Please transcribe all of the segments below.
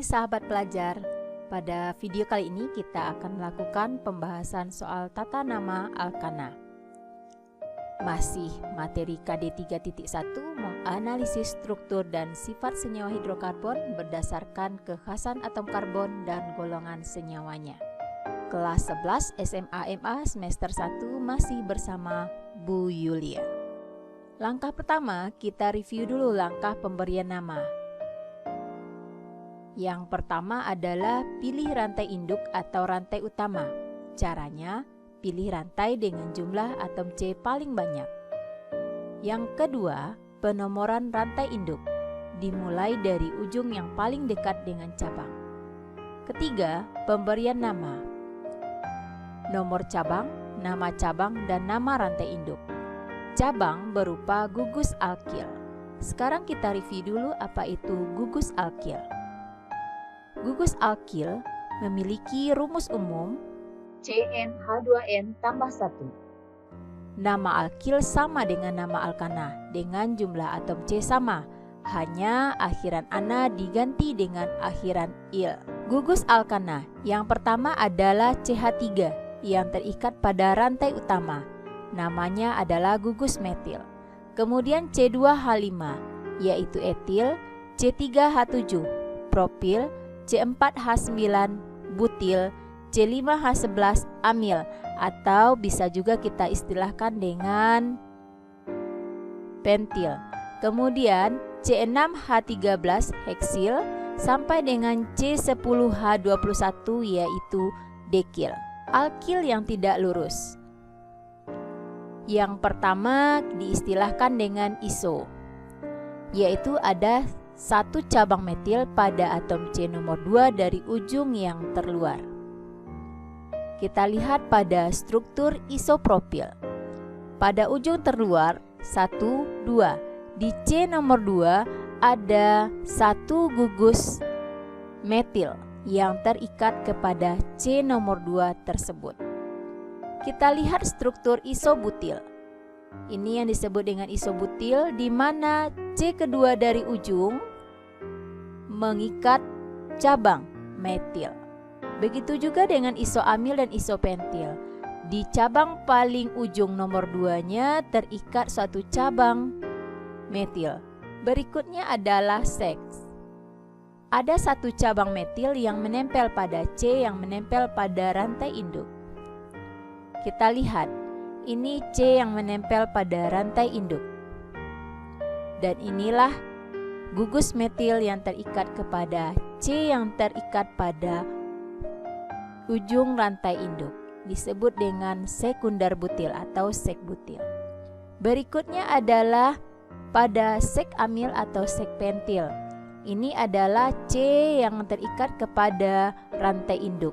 sahabat pelajar, pada video kali ini kita akan melakukan pembahasan soal tata nama alkana. Masih materi KD 3.1 menganalisis struktur dan sifat senyawa hidrokarbon berdasarkan kekhasan atom karbon dan golongan senyawanya. Kelas 11 SMA MA semester 1 masih bersama Bu Yulia. Langkah pertama, kita review dulu langkah pemberian nama. Yang pertama adalah pilih rantai induk atau rantai utama. Caranya, pilih rantai dengan jumlah atom C paling banyak. Yang kedua, penomoran rantai induk. Dimulai dari ujung yang paling dekat dengan cabang. Ketiga, pemberian nama. Nomor cabang, nama cabang, dan nama rantai induk. Cabang berupa gugus alkil. Sekarang kita review dulu apa itu gugus alkil. Gugus alkil memiliki rumus umum CnH2n tambah 1. Nama alkil sama dengan nama alkana dengan jumlah atom C sama, hanya akhiran ana diganti dengan akhiran il. Gugus alkana yang pertama adalah CH3 yang terikat pada rantai utama. Namanya adalah gugus metil. Kemudian C2H5 yaitu etil, C3H7 propil, C4H9 butil, C5H11 amil, atau bisa juga kita istilahkan dengan pentil. Kemudian C6H13 heksil sampai dengan C10H21 yaitu dekil. Alkil yang tidak lurus. Yang pertama diistilahkan dengan iso, yaitu ada satu cabang metil pada atom C nomor 2 dari ujung yang terluar. Kita lihat pada struktur isopropil. Pada ujung terluar 1, 2. Di C nomor 2 ada satu gugus metil yang terikat kepada C nomor 2 tersebut. Kita lihat struktur isobutil. Ini yang disebut dengan isobutil, di mana C kedua dari ujung mengikat cabang metil. Begitu juga dengan isoamil dan isopentil. Di cabang paling ujung nomor 2-nya terikat suatu cabang metil. Berikutnya adalah seks. Ada satu cabang metil yang menempel pada C yang menempel pada rantai induk. Kita lihat, ini C yang menempel pada rantai induk. Dan inilah gugus metil yang terikat kepada C yang terikat pada ujung rantai induk. Disebut dengan sekunder butil atau sek butil. Berikutnya adalah pada sek amil atau sek pentil. Ini adalah C yang terikat kepada rantai induk.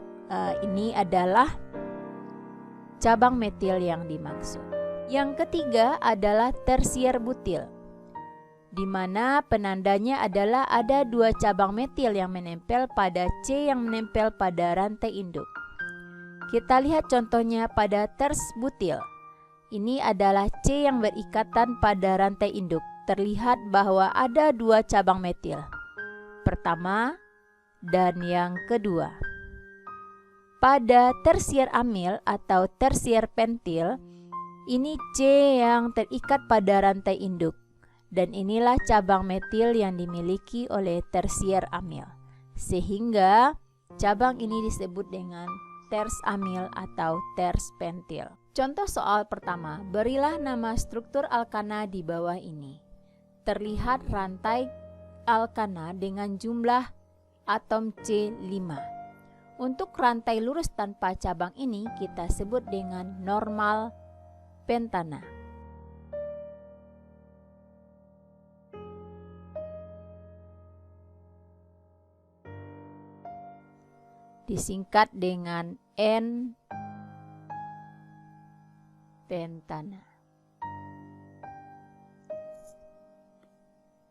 Ini adalah cabang metil yang dimaksud. Yang ketiga adalah tersier butil, di mana penandanya adalah ada dua cabang metil yang menempel pada C yang menempel pada rantai induk. Kita lihat contohnya pada ters butil. Ini adalah C yang berikatan pada rantai induk. Terlihat bahwa ada dua cabang metil, pertama dan yang kedua. Pada tersier amil atau tersier pentil, ini C yang terikat pada rantai induk. Dan inilah cabang metil yang dimiliki oleh tersier amil. Sehingga cabang ini disebut dengan ters amil atau ters pentil. Contoh soal pertama, berilah nama struktur alkana di bawah ini. Terlihat rantai alkana dengan jumlah atom C5. Untuk rantai lurus tanpa cabang ini kita sebut dengan normal pentana. Disingkat dengan N pentana.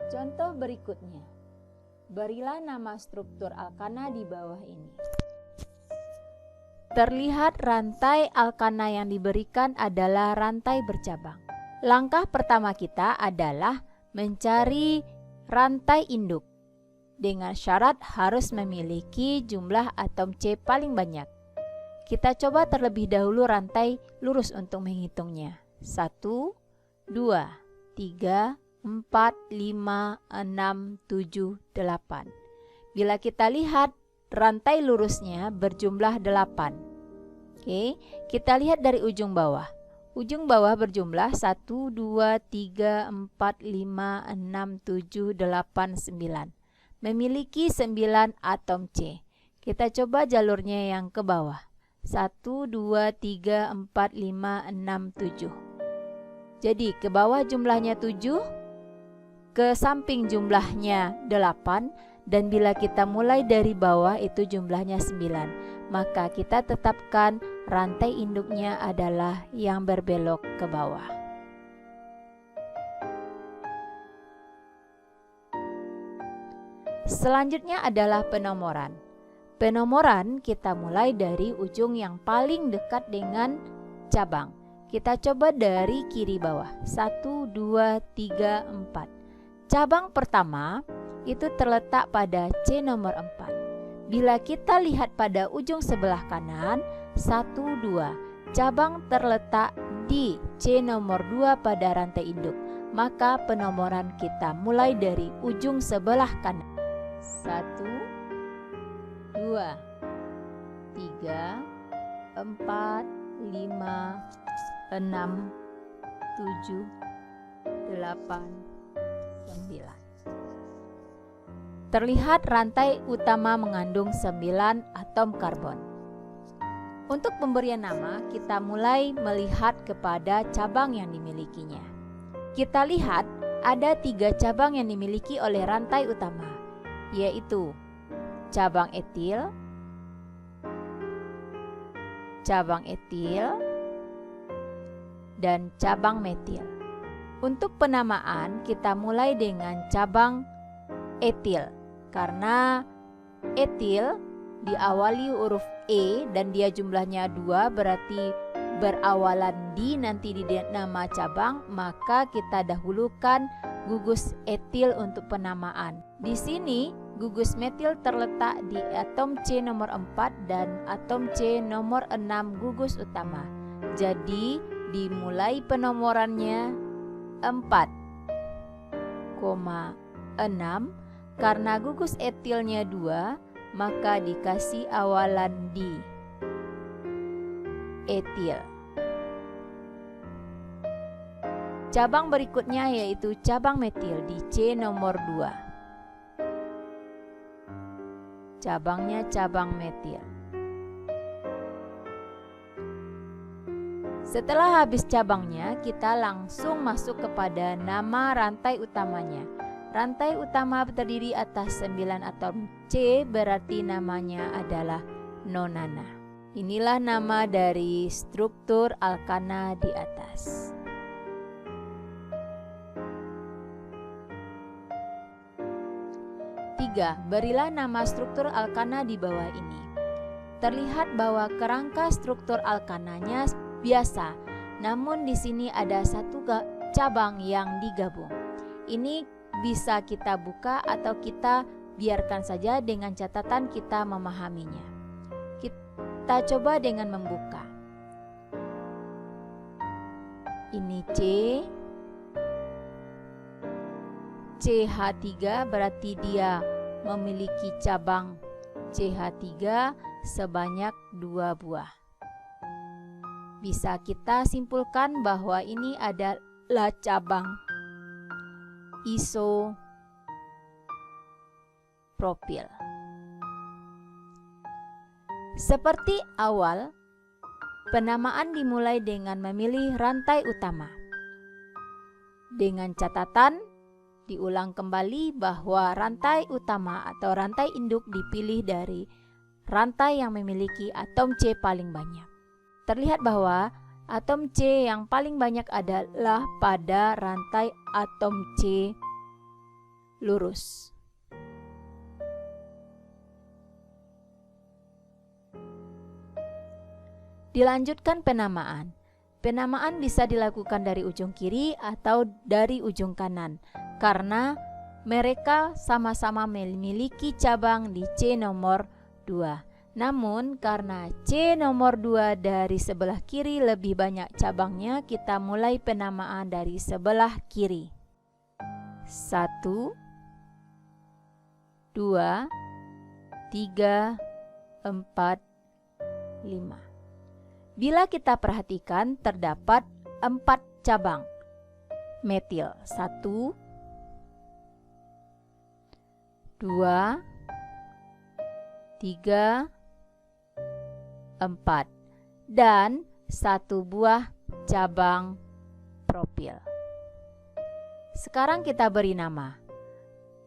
Contoh berikutnya. Berilah nama struktur alkana di bawah ini. Terlihat rantai alkana yang diberikan adalah rantai bercabang. Langkah pertama kita adalah mencari rantai induk. dengan syarat harus memiliki jumlah atom C paling banyak. Kita coba terlebih dahulu rantai lurus untuk menghitungnya. 1, 2, 3, 4, 5, 6, 7, 8. Bila kita lihat rantai lurusnya berjumlah 8. Oke, kita lihat dari ujung bawah. Ujung bawah berjumlah 1, 2, 3, 4, 5, 6, 7, 8, 9. Memiliki 9 atom C. Kita coba jalurnya yang ke bawah. 1, 2, 3, 4, 5, 6, 7. Jadi ke bawah jumlahnya 7, ke samping jumlahnya 8, dan bila kita mulai dari bawah itu jumlahnya 9. Maka kita tetapkan rantai induknya adalah yang berbelok ke bawah. Selanjutnya adalah penomoran. Penomoran kita mulai dari ujung yang paling dekat dengan cabang. Kita coba dari kiri bawah. 1, 2, 3, 4. Cabang pertama itu terletak pada C nomor 4. Bila kita lihat pada ujung sebelah kanan, 1, 2. Cabang terletak di C nomor 2 pada rantai induk. Maka penomoran kita mulai dari ujung sebelah kanan. 1, 2, 3, 4, 5, 6, 7, 8, 9. Terlihat rantai utama mengandung 9 atom karbon. Untuk pemberian nama, kita mulai melihat kepada cabang yang dimilikinya. Kita lihat ada 3 cabang yang dimiliki oleh rantai utama, yaitu cabang etil, dan cabang metil. Untuk penamaan, kita mulai dengan cabang etil, karena etil diawali huruf E dan dia jumlahnya 2, berarti berawalan di nanti di nama cabang, maka kita dahulukan gugus etil untuk penamaan. Di sini gugus metil terletak di atom C nomor 4 dan atom C nomor 6 gugus utama. Jadi dimulai penomorannya 4,6. Karena gugus etilnya 2, maka dikasih awalan di etil. Cabang berikutnya yaitu cabang metil di C nomor 2. Cabangnya cabang metil. Setelah habis cabangnya, kita langsung masuk kepada nama rantai utamanya. Rantai utama terdiri atas 9 atom C, berarti namanya adalah nonana. Inilah nama dari struktur alkana di atas. Tiga, berilah nama struktur alkana di bawah ini. Terlihat bahwa kerangka struktur alkananya biasa, namun di sini ada satu cabang yang digabung. Ini bisa kita buka atau kita biarkan saja dengan catatan kita memahaminya. Kita coba dengan membuka. Ini CH3 berarti dia memiliki cabang CH3 sebanyak 2 buah. Bisa kita simpulkan bahwa ini adalah cabang isopropil. Seperti awal, penamaan dimulai dengan memilih rantai utama. Dengan catatan, diulang kembali bahwa rantai utama atau rantai induk dipilih dari rantai yang memiliki atom C paling banyak. Terlihat bahwa atom C yang paling banyak adalah pada rantai atom C lurus. Dilanjutkan penamaan. Penamaan bisa dilakukan dari ujung kiri atau dari ujung kanan, karena Mereka sama-sama memiliki cabang di C nomor 2. Namun karena C nomor 2 dari sebelah kiri lebih banyak cabangnya, kita mulai penamaan dari sebelah kiri. 1, 2, 3, 4, 5. Bila kita perhatikan, terdapat 4 cabang metil. 1, 2, 3, 4, dan 1 buah cabang propil. Sekarang kita beri nama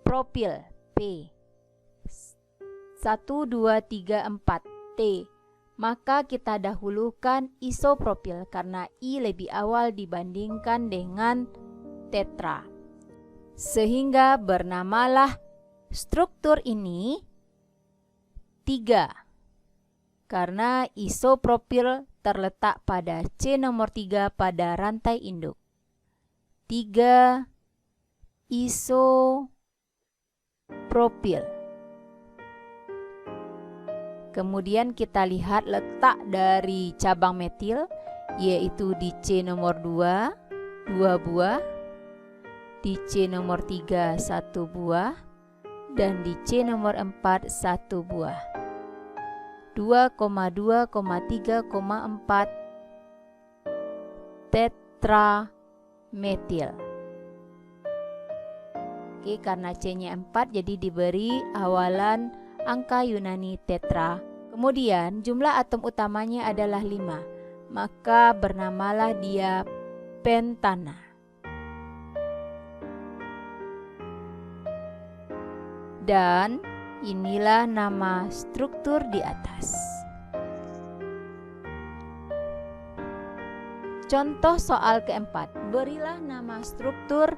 propil P. 1, 2, 3, 4 T. Maka kita dahulukan isopropil karena I lebih awal dibandingkan dengan tetra. Sehingga bernamalah struktur ini 3. Karena isopropil terletak pada C nomor 3 pada rantai induk. 3 isopropil. Kemudian kita lihat letak dari cabang metil, yaitu di C nomor 2, 2 buah, di C nomor 3, 1 buah, dan di C nomor 4, 1 buah. 2,2,3,4 tetrametil. Oke, karena C-nya 4 jadi diberi awalan angka Yunani tetra. Kemudian jumlah atom utamanya adalah 5, maka bernamalah dia pentana. Dan inilah nama struktur di atas. Contoh soal keempat, berilah nama struktur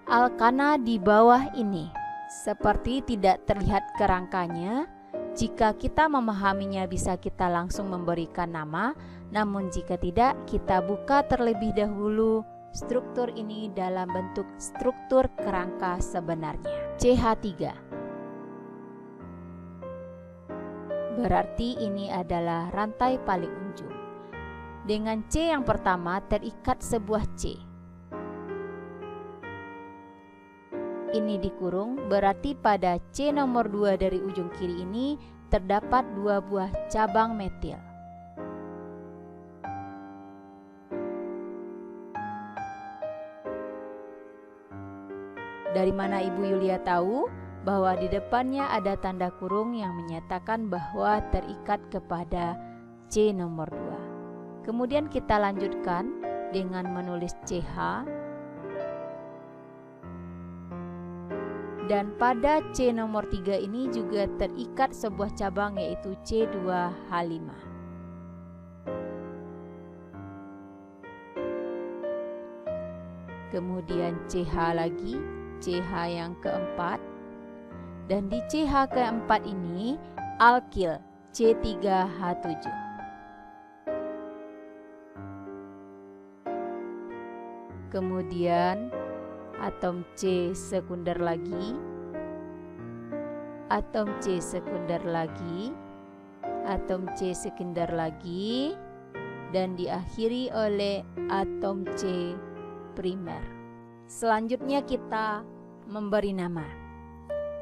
alkana di bawah ini. Seperti tidak terlihat kerangkanya, jika kita memahaminya bisa kita langsung memberikan nama, namun jika tidak, kita buka terlebih dahulu struktur ini dalam bentuk struktur kerangka sebenarnya. CH3. Berarti ini adalah rantai paling ujung. Dengan C yang pertama terikat sebuah C. Ini dikurung, berarti pada C nomor 2 dari ujung kiri ini terdapat 2 buah cabang metil. Dari mana Ibu Yulia tahu bahwa di depannya ada tanda kurung yang menyatakan bahwa terikat kepada C nomor 2. Kemudian kita lanjutkan dengan menulis CH. Dan pada C nomor 3 ini juga terikat sebuah cabang yaitu C2H5. Kemudian CH lagi, CH yang keempat. Dan di CH keempat ini alkil C3H7. Kemudian atom C sekunder lagi, atom C sekunder lagi, atom C sekunder lagi, dan diakhiri oleh atom C primer. Selanjutnya kita memberi nama.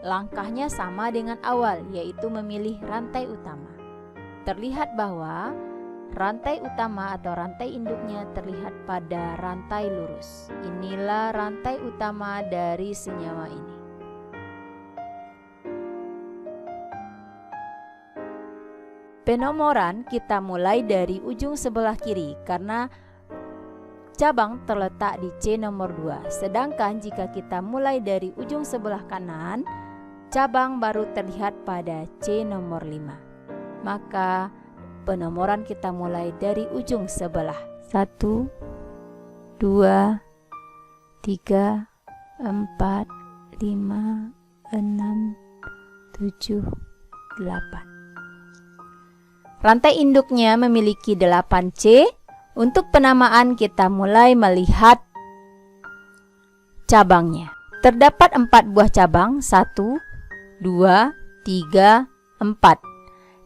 Langkahnya sama dengan awal, yaitu memilih rantai utama. Terlihat bahwa rantai utama atau rantai induknya terlihat pada rantai lurus. Inilah rantai utama dari senyawa ini. Penomoran kita mulai dari ujung sebelah kiri karena cabang terletak di C nomor 2. Sedangkan jika kita mulai dari ujung sebelah kanan, cabang baru terlihat pada C nomor 5. Maka penomoran kita mulai dari ujung sebelah. 1, 2, 3, 4, 5, 6, 7, 8. Rantai induknya memiliki 8C. Untuk penamaan kita mulai melihat cabangnya. Terdapat 4 buah cabang, 1, 2, 3, 4,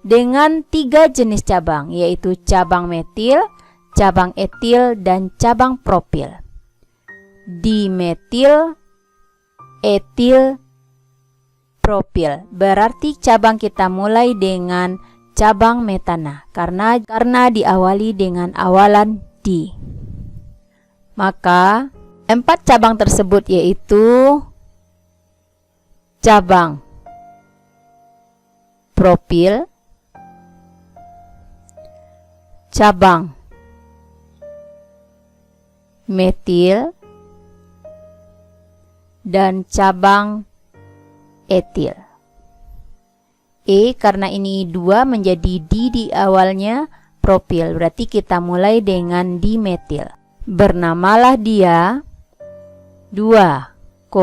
dengan 3 jenis cabang, yaitu cabang metil, cabang etil, dan cabang propil. Dimetil, etil, propil. Berarti cabang kita mulai dengan cabang metana karena diawali dengan awalan di. Maka 4 cabang tersebut yaitu cabang propil, cabang metil, dan cabang etil. Karena ini 2 menjadi di awalnya propil, berarti kita mulai dengan dimetil. Bernamalah dia 2,2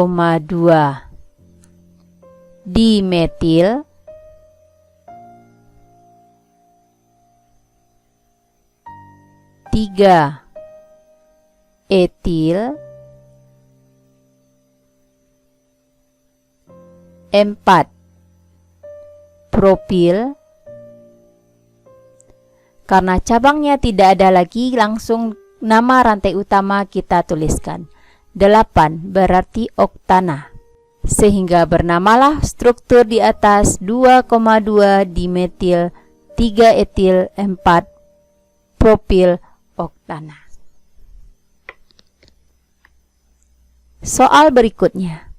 dimetil tiga etil 4 propil. Karena cabangnya tidak ada lagi, langsung nama rantai utama kita tuliskan 8, berarti oktana, sehingga bernamalah struktur di atas 2,2 dimetil 3 etil 4 propil oktana. Soal berikutnya,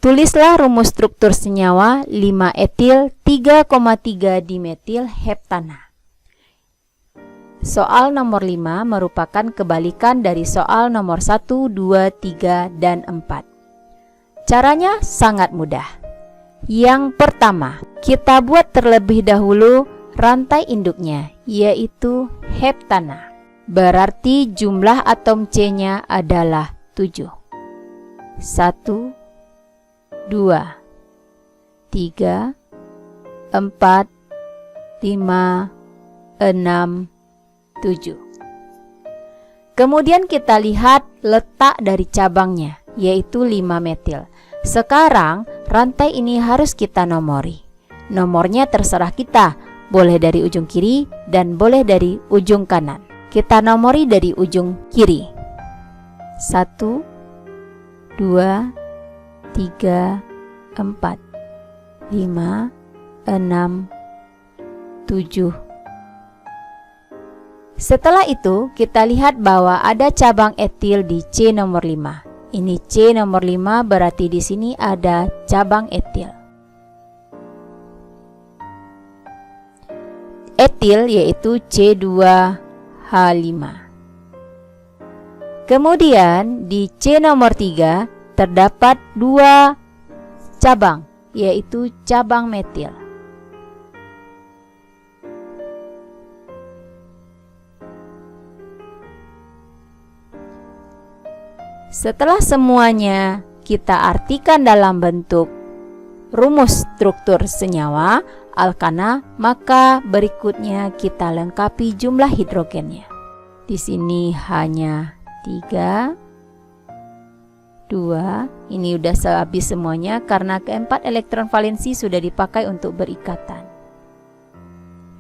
tulislah rumus struktur senyawa 5 etil 3,3 dimetil heptana. Soal nomor 5 merupakan kebalikan dari soal nomor 1, 2, 3, dan 4. Caranya sangat mudah. Yang pertama, kita buat terlebih dahulu rantai induknya, yaitu heptana. Berarti jumlah atom C-nya adalah 7. 1, 2, 3, 4, 5, 6, 7. Kemudian kita lihat letak dari cabangnya, yaitu 5 metil. Sekarang rantai ini harus kita nomori. Nomornya terserah kita, boleh dari ujung kiri dan boleh dari ujung kanan. Kita nomori dari ujung kiri. 1, 2, 3, 4, 5, 6, 7. Setelah itu, kita lihat bahwa ada cabang etil di C nomor 5. Ini C nomor 5, berarti di sini ada cabang etil. Etil yaitu C2H5. Kemudian di C nomor 3 terdapat 2 cabang, yaitu cabang metil. Setelah semuanya kita artikan dalam bentuk rumus struktur senyawa alkana, maka berikutnya kita lengkapi jumlah hidrogennya. Di sini hanya 3, 2. Ini udah habis semuanya karena keempat elektron valensi sudah dipakai untuk berikatan.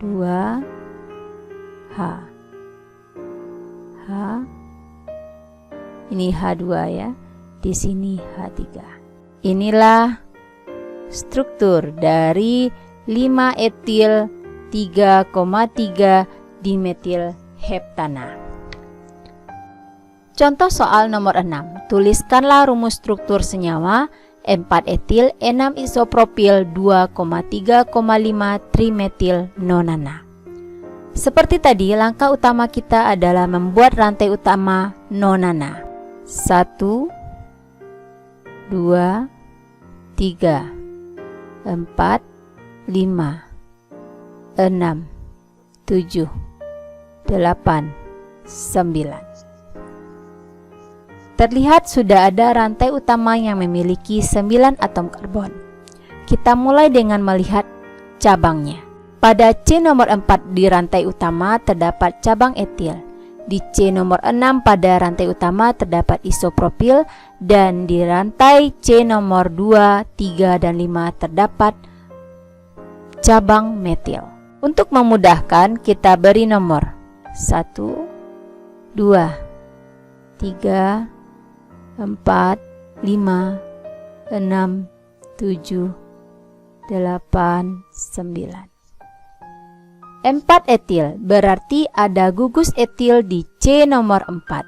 2 H. Ini H2 ya. Di sini H3. Inilah struktur dari 5 etil 3,3 dimetil heptana. Contoh soal nomor 6. Tuliskanlah rumus struktur senyawa 4 etil 6 isopropil 2,3,5 trimetil nonana. Seperti tadi, langkah utama kita adalah membuat rantai utama nonana. 1, 2, 3, 4, 5, 6, 7, 8, 9. Terlihat sudah ada rantai utama yang memiliki 9 atom karbon. Kita mulai dengan melihat cabangnya. Pada C nomor 4 di rantai utama terdapat cabang etil, Di C nomor 6 pada rantai utama terdapat isopropil dan di rantai C nomor 2, 3, dan 5 terdapat cabang metil. Untuk memudahkan kita beri nomor 1, 2, 3, 4, 5, 6, 7, 8, 9. 4 etil berarti ada gugus etil di C nomor 4.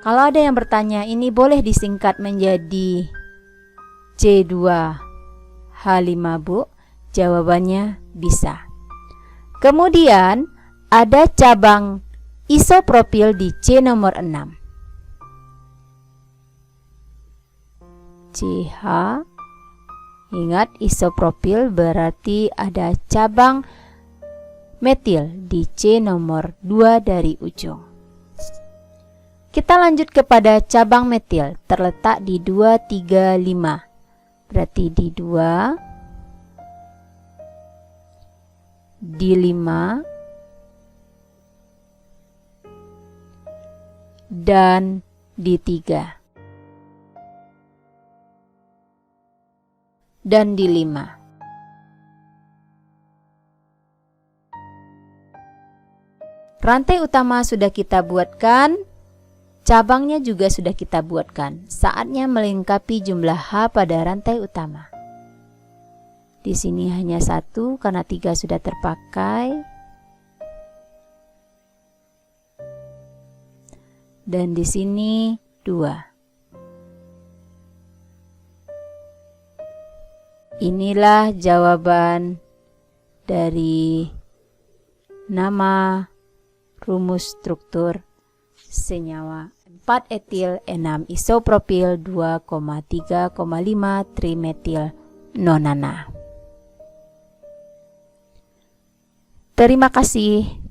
Kalau ada yang bertanya, ini boleh disingkat menjadi C2H5, Bu? Jawabannya bisa. Kemudian ada cabang isopropil di C nomor 6. CH. Ingat, isopropil berarti ada cabang metil di C nomor 2 dari ujung. Kita lanjut kepada cabang metil terletak di 2, 3, 5. Berarti di 2, di 5, dan di 3. Dan di 5. Rantai utama sudah kita buatkan, cabangnya juga sudah kita buatkan. Saatnya melengkapi jumlah H pada rantai utama. Di sini hanya 1 karena 3 sudah terpakai. Dan di sini 2. Inilah jawaban dari nama rumus struktur senyawa 4 etil 6 isopropil 2,3,5 trimetil nonana. Terima kasih.